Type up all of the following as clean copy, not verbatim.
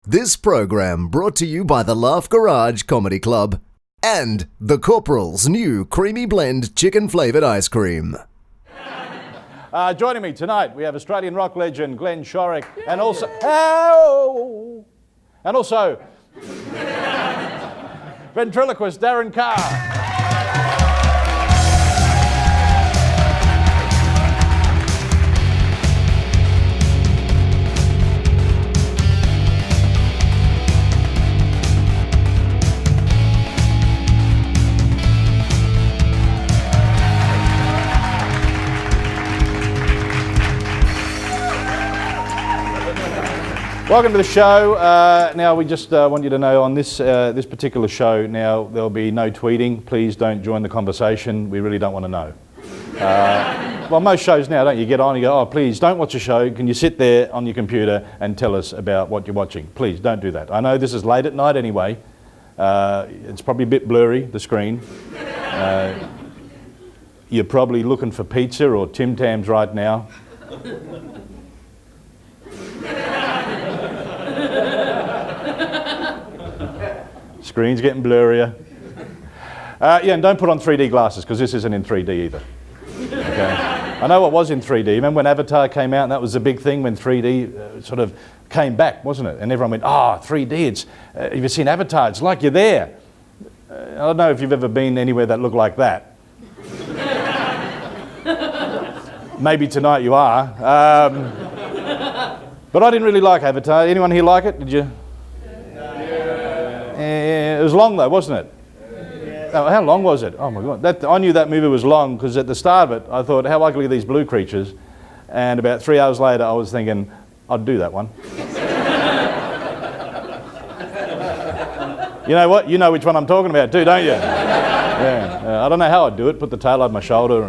This program brought to you by the Laugh Garage Comedy Club and the Corporal's new Creamy Blend Chicken Flavoured Ice Cream. Joining me tonight, we have Australian rock legend Glenn Shorrock, and also ventriloquist Darren Carr. Welcome to the show. Now we just want you to know on this particular show now there'll be no tweeting. Please don't join the conversation. We really don't want to know. Well, most shows now, don't you get on and you go, oh please don't watch a show. Can you sit there on your computer and tell us about what you're watching? Please don't do that. I know this is late at night anyway. It's probably a bit blurry, the screen. You're probably looking for pizza or Tim Tams right now. Screen's getting blurrier. Yeah, and don't put on 3D glasses because this isn't in 3D either. Okay. I know what was in 3D. Remember when Avatar came out and that was the big thing when 3D sort of came back, wasn't it? And everyone went, oh, 3D, it's, have you seen Avatar? It's like you're there. I don't know if you've ever been anywhere that looked like that. Maybe tonight you are. But I didn't really like Avatar. Anyone here like it? Did you? It was long though, wasn't it? Oh, how long was it? Oh my God. I knew that movie was long because at the start of it I thought, how ugly are these blue creatures? And about 3 hours later I was thinking, I'd do that one. You know what? You know which one I'm talking about too, don't you? Yeah. I don't know how I'd do it. Put the tail on my shoulder.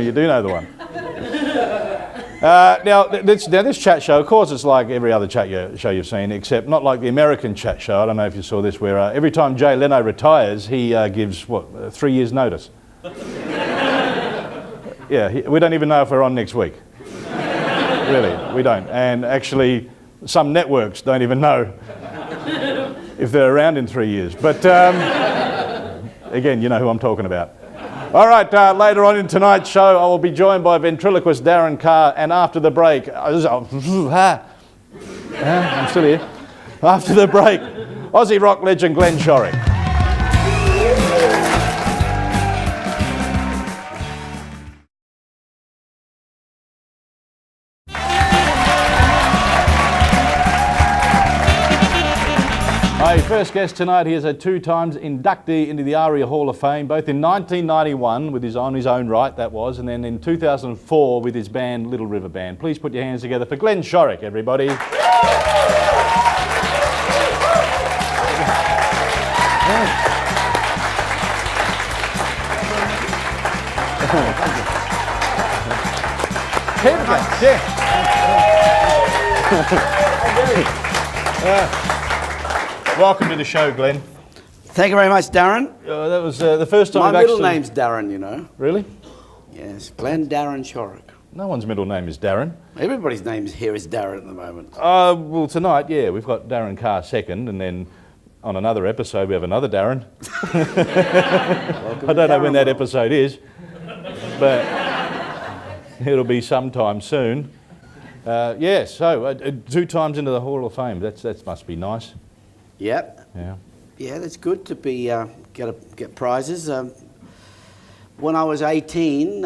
You do know the one. Now this chat show, of course, it's like every other chat show you've seen, except not like the American chat show. I don't know if you saw this, where every time Jay Leno retires, he gives, 3 years' notice. Yeah, we don't even know if we're on next week. Really, we don't. And actually, some networks don't even know if they're around in 3 years. But again, you know who I'm talking about. All right, later on in tonight's show, I will be joined by ventriloquist Darren Carr, and after the break, I'm still here. After the break, Aussie rock legend Glenn Shorrock. My first guest tonight, he is a 2 times inductee into the ARIA Hall of Fame, both in 1991 with his On His Own Right, that was, and then in 2004 with his band Little River Band. Please put your hands together for Glenn Shorrock, everybody. Keep it back, yeah. Welcome to the show, Glenn. Thank you very much, Darren. That was the first time My I've middle name's Darren, you know. Really? Yes, Glenn Darren Shorrock. No one's middle name is Darren. Everybody's name here is Darren at the moment. Well, tonight, yeah, we've got Darren Carr second, and then on another episode we have another Darren. I don't know when that episode is, but it'll be sometime soon. Yeah, so 2 times into the Hall of Fame. That must be nice. Yep. Yeah. Yeah, that's good to be get prizes. When I was 18,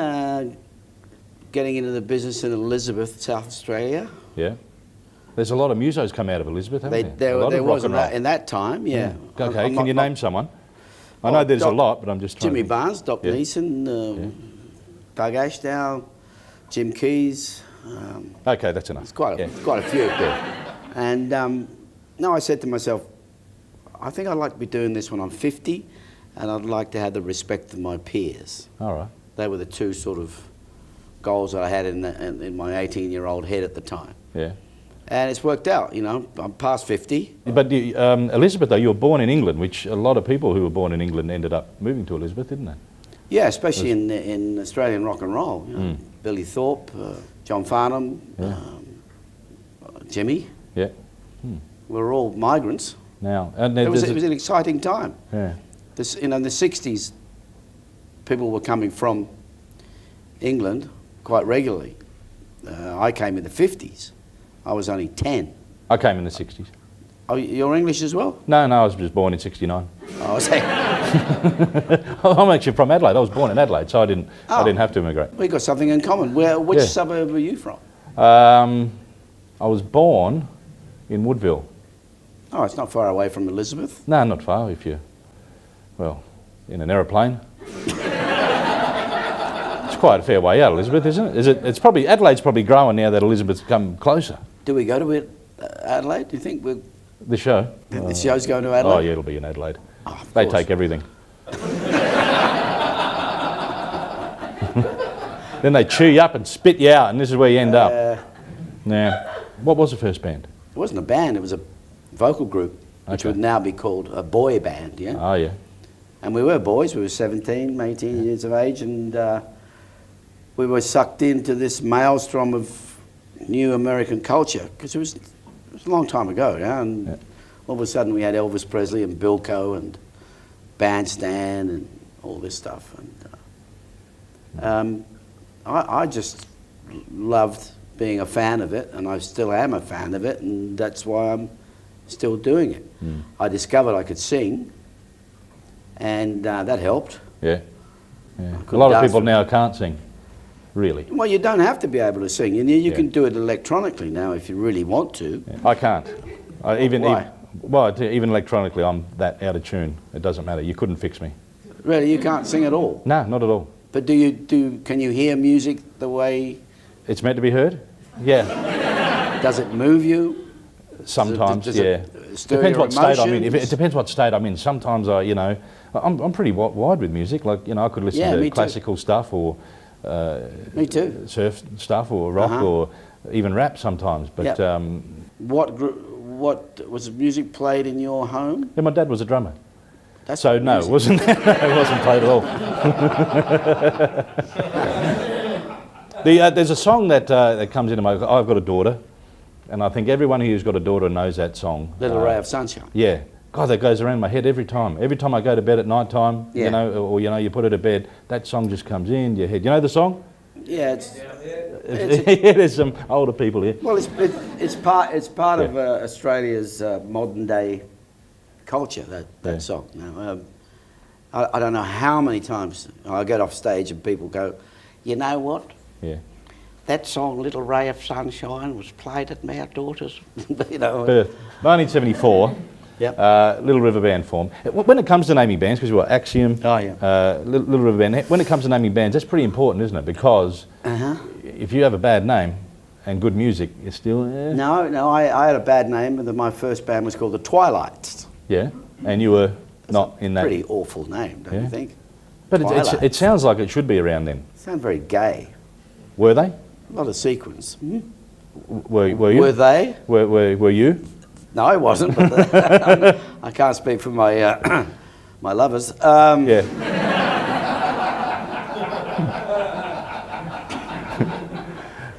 getting into the business in Elizabeth, South Australia. Yeah. There's a lot of musos come out of Elizabeth, haven't there? There was in that time, yeah. Okay, can you name someone? I know there's a lot, but I'm just trying Jimmy to... Barnes, Doc Neeson, Doug Ashdown, Jim Keys. Okay, that's enough. It's quite a few. Yeah. And now I said to myself, I think I'd like to be doing this when I'm 50, and I'd like to have the respect of my peers. All right. They were the 2 sort of goals that I had in my 18-year-old head at the time. Yeah. And it's worked out, you know. I'm past 50. But Elizabeth, though, you were born in England, which a lot of people who were born in England ended up moving to Elizabeth, didn't they? Yeah, especially in Australian rock and roll. You know, Billy Thorpe, John Farnham, Jimmy. Yeah. We were all migrants. Now, and It was an exciting time. yeah. This, in the 60s, people were coming from England quite regularly. I came in the 50s. I was only 10. I came in the 60s. Oh, you're English as well? No, I was just born in 69. I was saying, I'm actually from Adelaide. I was born in Adelaide, so I didn't have to immigrate. we got something in common. Which Yeah. suburb were you from? I was born in Woodville. Oh, it's not far away from Elizabeth. No, not far if you, well, in an aeroplane. It's quite a fair way out, Elizabeth, isn't it? It's probably, Adelaide's probably growing now that Elizabeth's come closer. Do we go to it, Adelaide? Do you think The show. the show's going to Adelaide? Oh yeah, it'll be in Adelaide. Oh, of They course. take everything. Then they chew you up and spit you out, and this is where you end up. Now, what was the first band? It wasn't a band, it was a vocal group, which Okay. would now be called a boy band, yeah? Oh yeah. And we were boys, we were 17, 18 years of age, and we were sucked into this maelstrom of new American culture, because it was a long time ago, yeah? And Yeah. all of a sudden we had Elvis Presley and Bilko and Bandstand and all this stuff. And I just loved being a fan of it, and I still am a fan of it, and that's why I'm still doing it. I discovered I could sing, and that helped. Yeah. Yeah. A couldn't lot of dance people for- now can't sing, really. Well, you don't have to be able to sing. You Yeah. can do it electronically now if you really want to. I can't. Even Why? even electronically, I'm that out of tune. It doesn't matter. You couldn't fix me. Really, you can't sing at all. No, not at all. But can you hear music the way, It's meant to be heard. Yeah. does it move you? Sometimes, does yeah. it stir Depends your what state I'm in. It emotions? depends what state I'm in. Sometimes I'm pretty wide with music. Like I could listen Yeah, me to too. classical stuff or Me too. surf stuff or rock Uh-huh. or even rap sometimes. But Yep. What was music played in your home? yeah, my dad was a drummer. That's So what no, it music- wasn't. It wasn't played at all. There's a song that comes into my. I've got a daughter, and I think everyone who's got a daughter knows that song. Little Ray of Sunshine. Yeah. God, that goes around my head every time. Every time I go to bed at night time, Yeah. or you put her to bed, that song just comes in your head. You know the song? Yeah, it's There's some older people here. well, it's part of Yeah. Australia's modern day culture. That Yeah. song. Now, I don't know how many times I get off stage and people go, you know what? Yeah. That song, Little Ray of Sunshine, was played at my daughter's. Birth. 1974. Yep. Little River Band form. When it comes to naming bands, because we've got Axiom, Oh, yeah. Little River Band, when it comes to naming bands, that's pretty important, isn't it? Because Uh-huh. if you have a bad name and good music, it's still, No, I had a bad name. My first band was called the Twilights. yeah, and you were not in that. Pretty awful name, don't Yeah. you think? But Twilights. it sounds like it should be around then. Sound very gay. Were they? A lot of sequins. Hmm? Were you? Were they? Were you? No, I wasn't. But I can't speak for my my lovers. Yeah.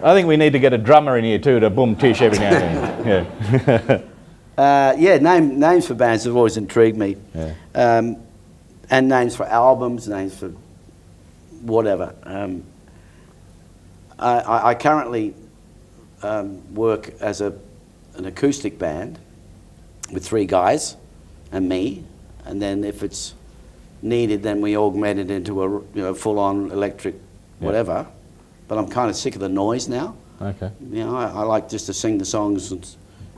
I think we need to get a drummer in here too to boom tish every now and then. Yeah. Names for bands have always intrigued me. Yeah. And names for albums, names for whatever. I currently work as an acoustic band with 3 guys and me, and then if it's needed, then we augment it into a full-on electric whatever. But I'm kind of sick of the noise now. Okay. You know, I like just to sing the songs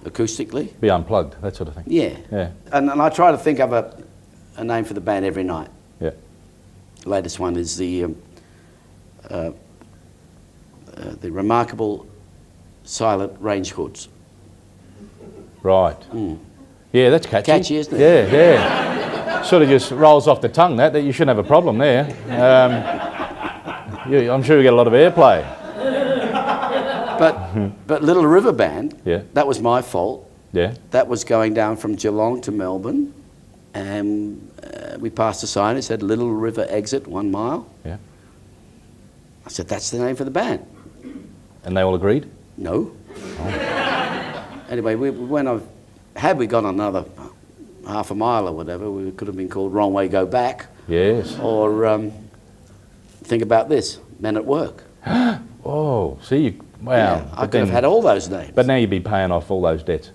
acoustically. Be unplugged, that sort of thing. Yeah. Yeah. And I try to think of a name for the band every night. Yeah. Latest one is the Remarkable Silent Range Hoods. Right. Yeah, that's catchy. Catchy, isn't it? Yeah, yeah. Sort of just rolls off the tongue, that you shouldn't have a problem there. I'm sure you get a lot of airplay. But Little River Band, Yeah. that was my fault. Yeah. That was going down from Geelong to Melbourne, and we passed a sign. It said Little River Exit 1 mile. Yeah. I said, that's the name for the band. And they all agreed? No. anyway, had we gone another half a mile or whatever, we could have been called Wrong Way, Go Back. Yes. Or think about this, Men at Work. Oh, see, wow. Yeah, I could have had all those names. But now you'd be paying off all those debts.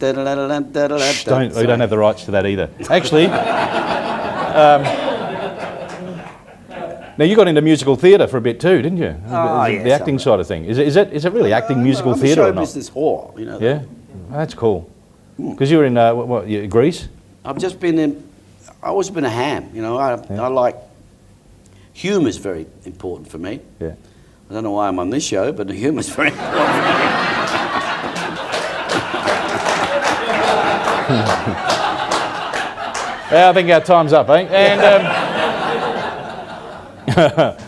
We don't have the rights to that either. Actually, now you got into musical theatre for a bit too, didn't you? Yes, the acting side of thing. Is it really acting musical theatre or I'm a show not? business whore, you know. Yeah, that's cool. Because you were in Greece. I've always been a ham, you know. I like, humour's very important for me. Yeah. I don't know why I'm on this show, but the humour's very important for me. Yeah, I think our time's up, eh? And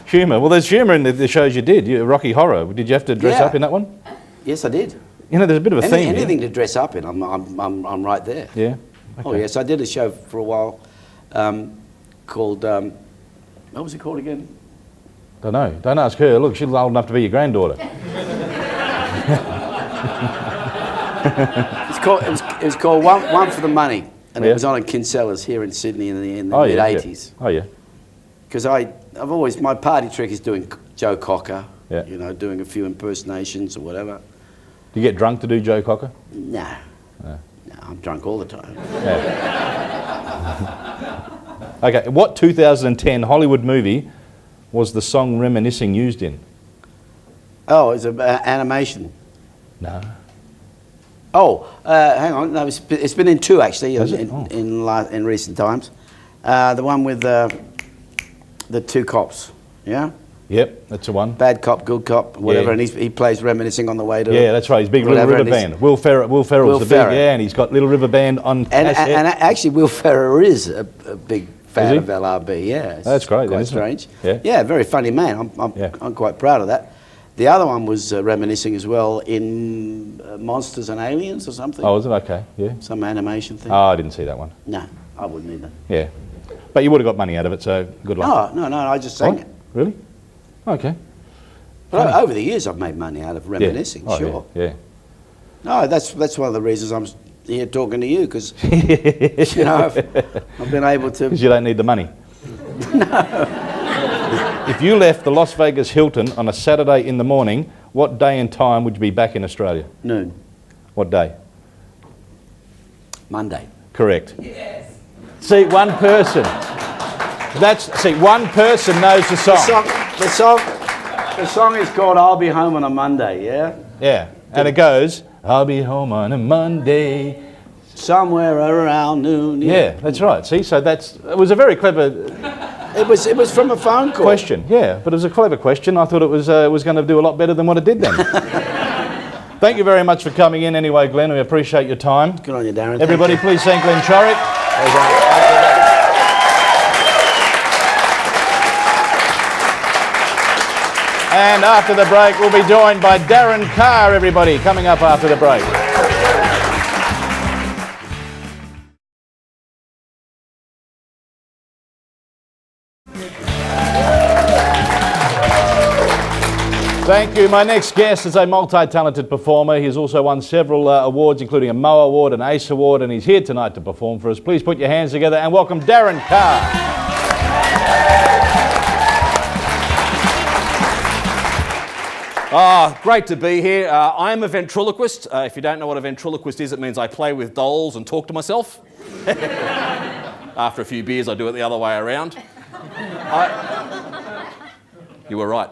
humour. Well, there's humour in the shows you did. Rocky Horror. Did you have to dress up in that one? Yes, I did. You know, there's a bit of a theme. Anything to dress up in, I'm right there. Yeah. Okay. Oh yes, I did a show for a while called what was it called again? Don't know. Don't ask her. Look, she's old enough to be your granddaughter. It was called One for the Money, and it was on at Kinsella's here in Sydney in the mid '80s. Oh yeah. Because I've always, my party trick is doing Joe Cocker. Yeah. You know, doing a few impersonations or whatever. Do you get drunk to do Joe Cocker? No, I'm drunk all the time. Yeah. Okay, what 2010 Hollywood movie was the song Reminiscing used in? Oh, it's an animation. No. Oh, hang on. No, it's been in two actually in recent times. The one with the two cops. Yeah. Yep, that's the one. Bad cop, good cop, whatever, Yeah. and he plays Reminiscing on the way to. Yeah, that's right. He's big Little River Band. Will Ferrell's the big, yeah, and he's got Little River Band on cassette. And actually, Will Ferrell is a big fan of LRB. Yeah, that's great. Quite then, strange. Yeah. Yeah, very funny man. I'm quite proud of that. The other one was Reminiscing as well in Monsters and Aliens or something. Oh, is it? Okay, yeah. Some animation thing. Oh, I didn't see that one. No, I wouldn't either. Yeah. But you would have got money out of it, so good luck. No, I just sang it. Really? Okay. But over the years, I've made money out of Reminiscing, Oh, sure. Yeah. No, that's one of the reasons I'm here talking to you, because you know I've been able to. Because you don't need the money. No. If you left the Las Vegas Hilton on a Saturday in the morning, what day and time would you be back in Australia? Noon. What day? Monday. Correct. Yes. See, one person. One person knows the song. The song is called "I'll Be Home on a Monday." Yeah. Yeah, and it goes, "I'll be home on a Monday." Somewhere around noon. Yeah, that's right. See, so it was a very clever. It was from a phone call. Question, yeah, but it was a clever question. I thought it was going to do a lot better than what it did then. Thank you very much for coming in anyway, Glenn. We appreciate your time. Good on you, Darren. Everybody, please thank Glenn Chorrick. And after the break, we'll be joined by Darren Carr, everybody, coming up after the break. Thank you. My next guest is a multi-talented performer. He's also won several awards, including a Mo Award, an ACE Award, and he's here tonight to perform for us. Please put your hands together and welcome Darren Carr. Great to be here. I am a ventriloquist. If you don't know what a ventriloquist is, it means I play with dolls and talk to myself. After a few beers, I do it the other way around. You were right.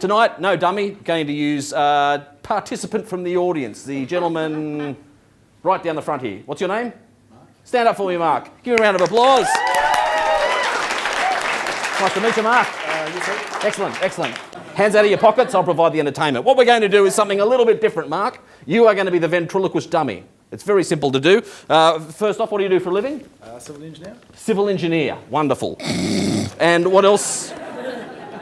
Tonight, no dummy, going to use participant from the audience, the gentleman right down the front here. What's your name? Stand up for me, Mark. Give me a round of applause. Nice to meet you, Mark. Excellent, excellent. Hands out of your pockets, I'll provide the entertainment. What we're going to do is something a little bit different, Mark. You are going to be the ventriloquist dummy. It's very simple to do. First off, what do you do for a living? Civil engineer. Civil engineer. Wonderful. And what else?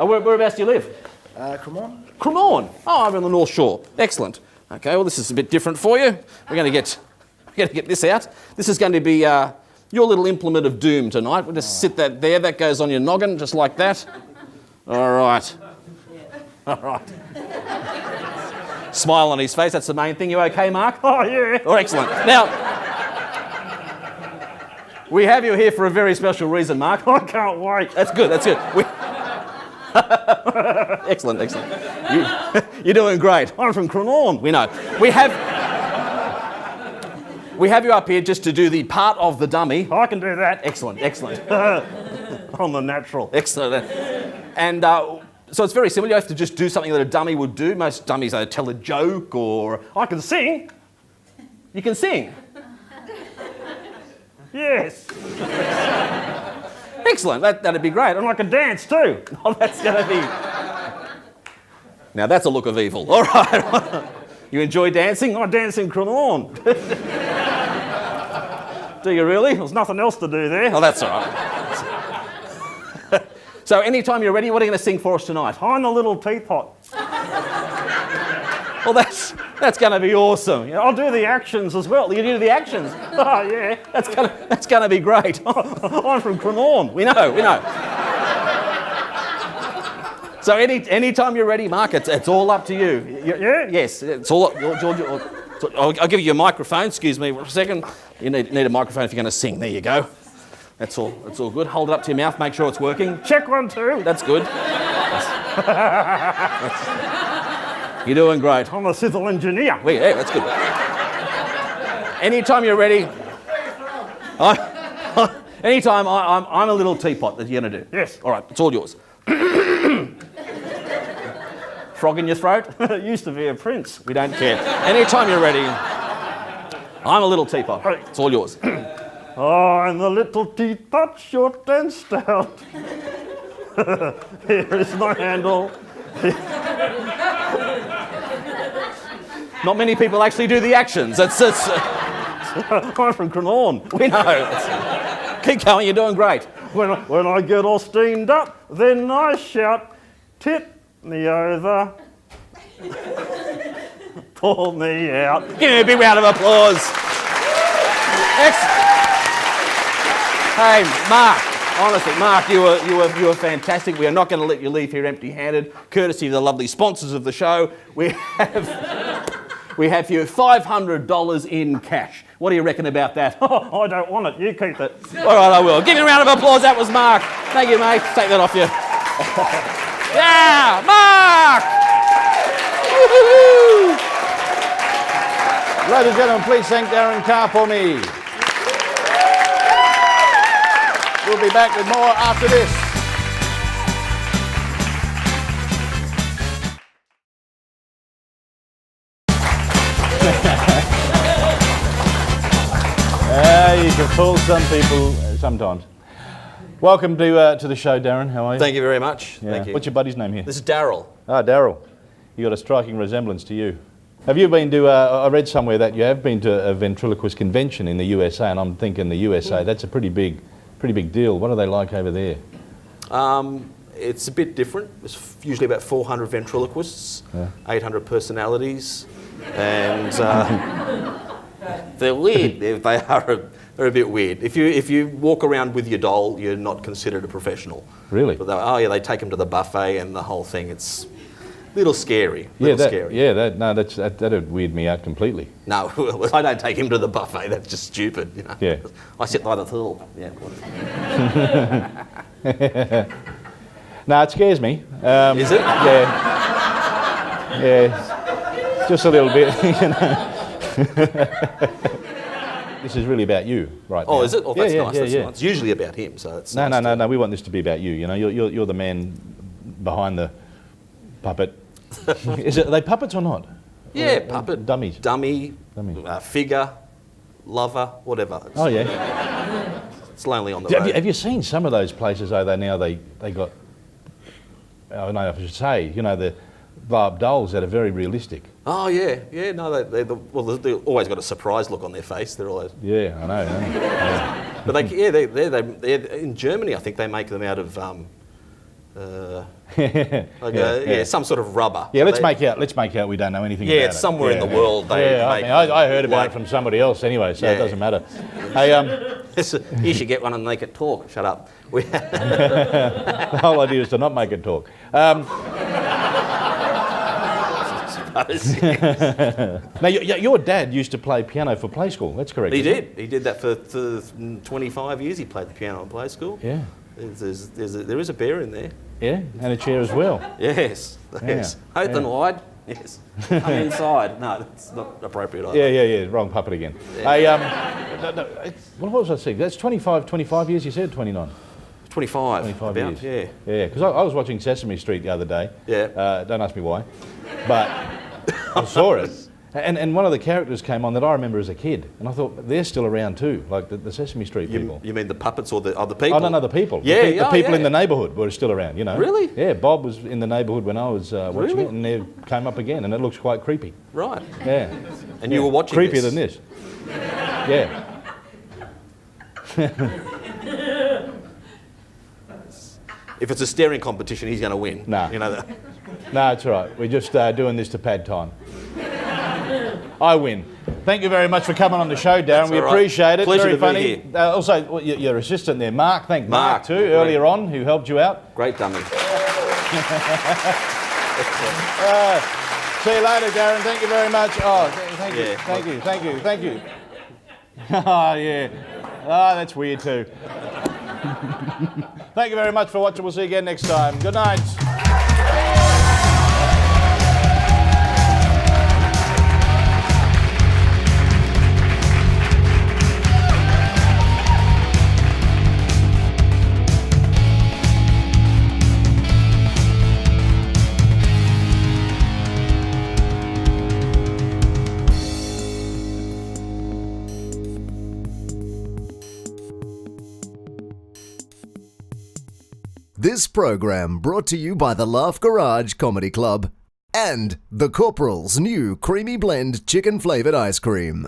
Whereabouts do you live? Cremorne. Cremorne. Oh, over on the North Shore. Excellent. Okay, well, this is a bit different for you. We're going to get this out. This is going to be your little implement of doom tonight. We'll just sit that there. That goes on your noggin, just like that. All right. All right. Smile on his face, that's the main thing. You okay, Mark? Oh, yeah. Oh, excellent. Now, we have you here for a very special reason, Mark. I can't wait. That's good, that's good. Excellent, excellent. You're doing great. I'm from Cronorn. We know. We have you up here just to do the part of the dummy. I can do that. Excellent, excellent. I'm the natural. Excellent. And so it's very simple. You have to just do something that a dummy would do. Most dummies tell a joke or... I can sing. You can sing. Yes. Excellent. That'd be great. And I can dance too. Oh, that's going to be... Now that's a look of evil. All right. You enjoy dancing? I dance in Cronorn. Do you really? There's nothing else to do there. Oh, that's all right. So anytime you're ready, what are you going to sing for us tonight? I'm the Little Teapot. Well, that's going to be awesome. Yeah, I'll do the actions as well. You do the actions? Oh, yeah. That's going to be great. I'm from Cronorn. We know. So anytime you're ready, Mark, it's all up to you. Yeah? Yes. It's all up. George, I'll give you a microphone. Excuse me for a second. You need a microphone if you're going to sing. There you go. That's all good. Hold it up to your mouth. Make sure it's working. Check 1, 2. That's good. You're doing great. I'm a civil engineer. Well, yeah, that's good. Anytime you're ready. Anytime I'm a little teapot that you're going to do. Yes. All right, it's all yours. Frog in your throat? It used to be a prince. We don't care. Anytime you're ready. I'm a little teapot. It's all yours. I'm a little teapot, short and stout. Here is my handle. Not many people actually do the actions. I'm from Cronorn. We know. Keep going, you're doing great. When I get all steamed up, then I shout, tip me over, pull me out. Give me a big round of applause. Excellent. Hey, Mark. Honestly, Mark, you were fantastic. We are not going to let you leave here empty-handed, courtesy of the lovely sponsors of the show. We have you $500 in cash. What do you reckon about that? Oh, I don't want it. You keep it. All right, I will. Give me a round of applause. That was Mark. Thank you, mate. Take that off you. Yeah, Mark! Woo-hoo-hoo. Ladies and gentlemen, please thank Darren Carr for me. We'll be back with more after this. You can fool some people sometimes. Welcome to the show, Darren. How are you? Thank you very much. Yeah. Thank you. What's your buddy's name here? This is Daryl. Ah, Daryl. You got a striking resemblance to you. Have you been to, I read somewhere that you have been to a ventriloquist convention in the USA, and I'm thinking the USA, that's a pretty big deal. What are they like over there? It's a bit different. It's usually about 400 ventriloquists, 800 personalities, and they're weird. They're a bit weird. If you walk around with your doll, you're not considered a professional. Really? But they take them to the buffet and the whole thing. It's a little scary. That'd weird me out completely. No, I don't take him to the buffet. That's just stupid. You know? Yeah. I sit by the pool. Yeah. No, it scares me. Is it? Yeah. Yeah. Just a little bit. You know. This is really about you, right now. Oh, is it? Oh, that's nice. That's yeah. nice. It's usually about him, so it's No. nice We want this to be about you. You know, you're the man behind the puppet. Are they puppets or not? Yeah, or puppet. Dummies. Dummy. Figure. Lover. Whatever. Oh yeah. It's lonely on the road. Have you seen some of those places? They got. I don't know if I should say. You know, the Barb dolls that are very realistic. Oh yeah. No, they've always got a surprised look on their face. They're always. Yeah, I know. Yeah. But they in Germany, I think they make them out of some sort of rubber. Yeah, let's make out we don't know anything about it. Yeah, it's somewhere in the world they make. I heard about it from somebody else anyway, so it doesn't matter. Hey, you should get one and make it talk. Shut up. The whole idea is to not make it talk. suppose. Now, your dad used to play piano for play school. That's correct. He isn't it? did. He did that for 25 years. He played the piano in play school. Yeah. There is a bear in there. Yeah, and a chair as well. Yes. Yes. Oath and wide. Yes. Come inside. No, that's not appropriate either. Yeah. Wrong puppet again. What was I saying? That's 25 years, you said? 29? 25. 25 about, years. Yeah. Yeah, because I was watching Sesame Street the other day. Yeah. Don't ask me why. But I saw it. And one of the characters came on that I remember as a kid. And I thought, they're still around too, like the Sesame Street people. You mean the puppets or the other people? Oh, no, the people. Yeah, the people in the neighbourhood were still around, you know. Really? Yeah, Bob was in the neighbourhood when I was watching Really? it, and they came up again, and it looks quite creepy. Right. Yeah. And you were watching Creepier this? than this. Yeah. If it's a staring competition, he's going to win. Nah. You know that. No, it's all right. We're just doing this to pad time. I win. Thank you very much for coming on the show, Darren. That's We all right. appreciate it. Pleasure Very to be funny. here. Also, your assistant there, Mark. Thank Mark too, Great. earlier on, who helped you out. Great dummy. See you later, Darren. Thank you very much. Oh, thank you. Yeah. Thank you. Oh, yeah. Oh, that's weird too. Thank you very much for watching. We'll see you again next time. Good night. This program brought to you by the Laugh Garage Comedy Club and the Corporal's new Creamy Blend Chicken Flavoured Ice Cream.